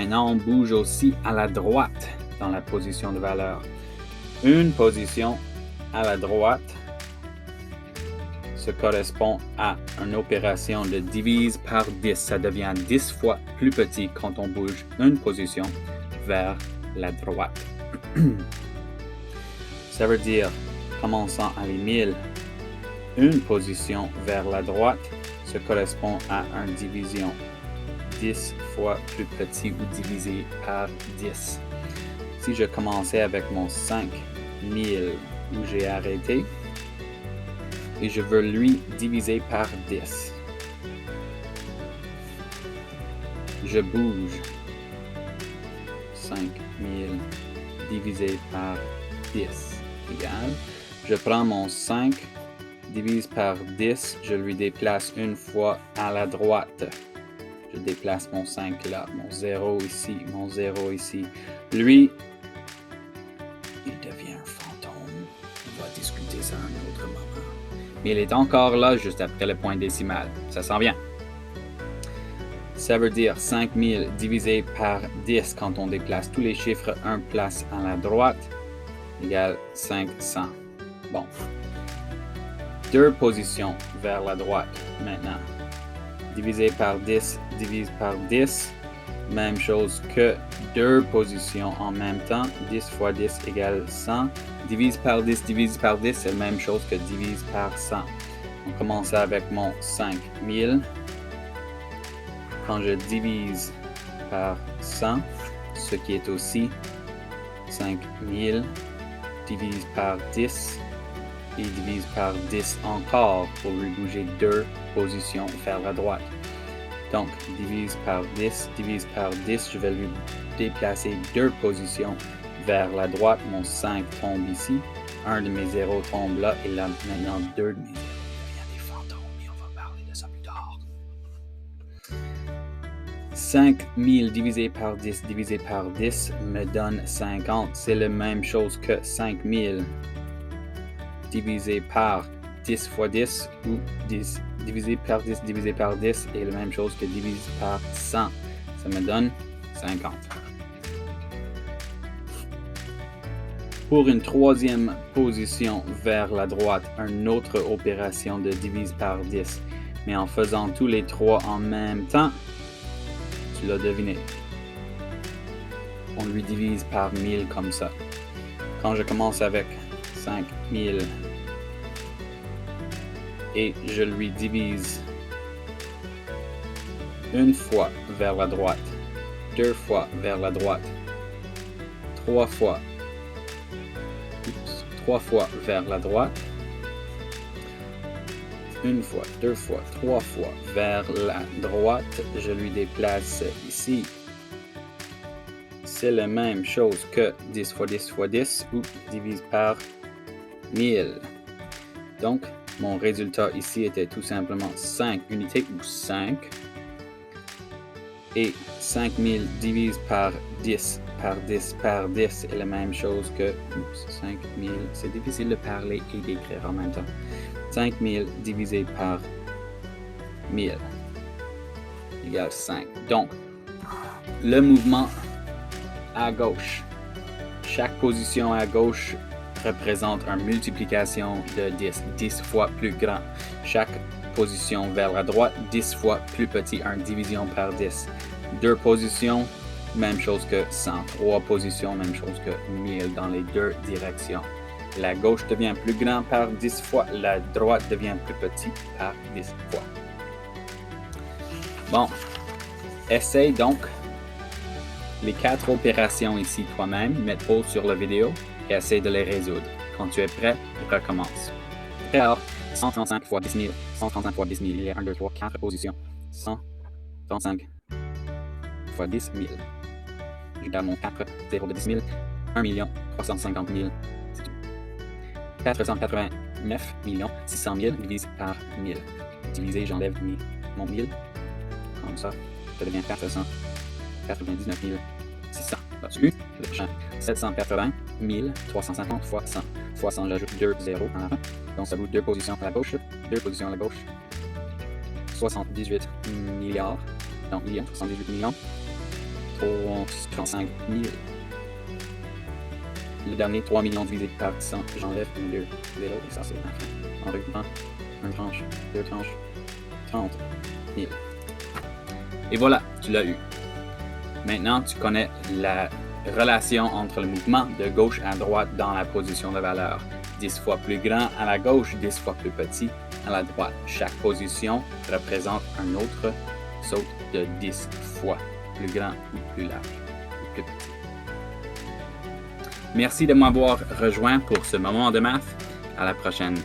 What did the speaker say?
Maintenant, on bouge aussi à la droite dans la position de valeur. Une position à la droite se correspond à une opération de divise par 10. Ça devient 10 fois plus petit quand on bouge une position vers la droite. Ça veut dire, commençant à les 1000, une position vers la droite se correspond à une division 10 fois plus petit ou divisé par 10. Si je commençais avec mon 5000 où j'ai arrêté, et je veux lui diviser par 10. Je bouge 5000 divisé par 10 égale. Je prends mon 5, divise par 10, je lui déplace une fois à la droite. Je déplace mon 5 là, mon 0 ici, mon 0 ici. Lui, il devient un fantôme. On va discuter ça à un autre moment. Mais il est encore là juste après le point décimal. Ça s'en vient. Ça veut dire 5000 divisé par 10 quand on déplace tous les chiffres 1 place à la droite égale 500. Bon. Deux positions vers la droite maintenant. Divisé par 10, divise par 10. Même chose que deux positions en même temps. 10 fois 10 égale 100. Divise par 10, c'est la même chose que divise par 100. On commence avec mon 5000. Quand je divise par 100, ce qui est aussi 5000, divise par 10 et divise par 10 encore pour lui bouger deux positions vers la droite. Donc, divise par 10, je vais lui déplacer deux positions vers la droite. Mon 5 tombe ici, un de mes zéros tombe là, et là, maintenant, deux de mes zéros deviennent des fantômes, et on va parler de ça plus tard. 5000 divisé par 10 me donne 50. C'est la même chose que 5000 divisé par 10 fois 10 ou 10 divisé par 10 est la même chose que divisé par 100. Ça me donne 50. Pour une troisième position vers la droite, une autre opération de divise par 10. Mais en faisant tous les trois en même temps, tu l'as deviné. On lui divise par 1000 comme ça. Quand je commence avec 5000 et je lui divise une fois vers la droite, deux fois vers la droite, trois fois vers la droite, une fois, deux fois, trois fois vers la droite, je lui déplace ici. C'est la même chose que 10 fois 10 fois 10 ou divise par 1000. Donc, mon résultat ici était tout simplement 5 unités ou 5. Et 5000 divise par 10 est la même chose que 5000. C'est difficile de parler et d'écrire en même temps. 5000 divisé par 1000 égale 5. Donc, le mouvement à gauche. Chaque position à gauche représente une multiplication de 10, 10 fois plus grand. Chaque position vers la droite, 10 fois plus petit, une division par 10. Deux positions, même chose que 100. Trois positions, même chose que 1000 dans les deux directions. La gauche devient plus grand par 10 fois, la droite devient plus petit par 10 fois. Bon, essaye donc les 4 opérations ici toi-même, mets pause sur la vidéo et essaye de les résoudre. Quand tu es prêt, recommence. Alors, 135 fois 10 000, 135 fois 10 000, il y a 1, 2, 3, 4 positions. 135 fois 10 000. Je garde mon 4, 0 de 10 000, 1 350 000. 489 600 000 divise par 1000. Divisé, j'enlève mon 1000. Comme ça, ça devient 499 600. Là-dessus, le champ 780 350 fois 100. Fois 100, j'ajoute 2 zéros en avant. Donc ça vaut 2 positions à la gauche. 2 positions à la gauche. 78 milliards. Donc millions, 78 millions. 35 000. Le dernier, 3 millions divisé par 100. J'enlève le milieu. Zéro, et ça c'est la fin. En regroupant, 1 tranche, 2 tranches, 30 000. Et voilà, tu l'as eu. Maintenant, tu connais la relation entre le mouvement de gauche à droite dans la position de valeur. 10 fois plus grand à la gauche, 10 fois plus petit à la droite. Chaque position représente un autre saut de 10 fois plus grand ou plus large ou plus petit. Merci de m'avoir rejoint pour ce moment de maths. À la prochaine.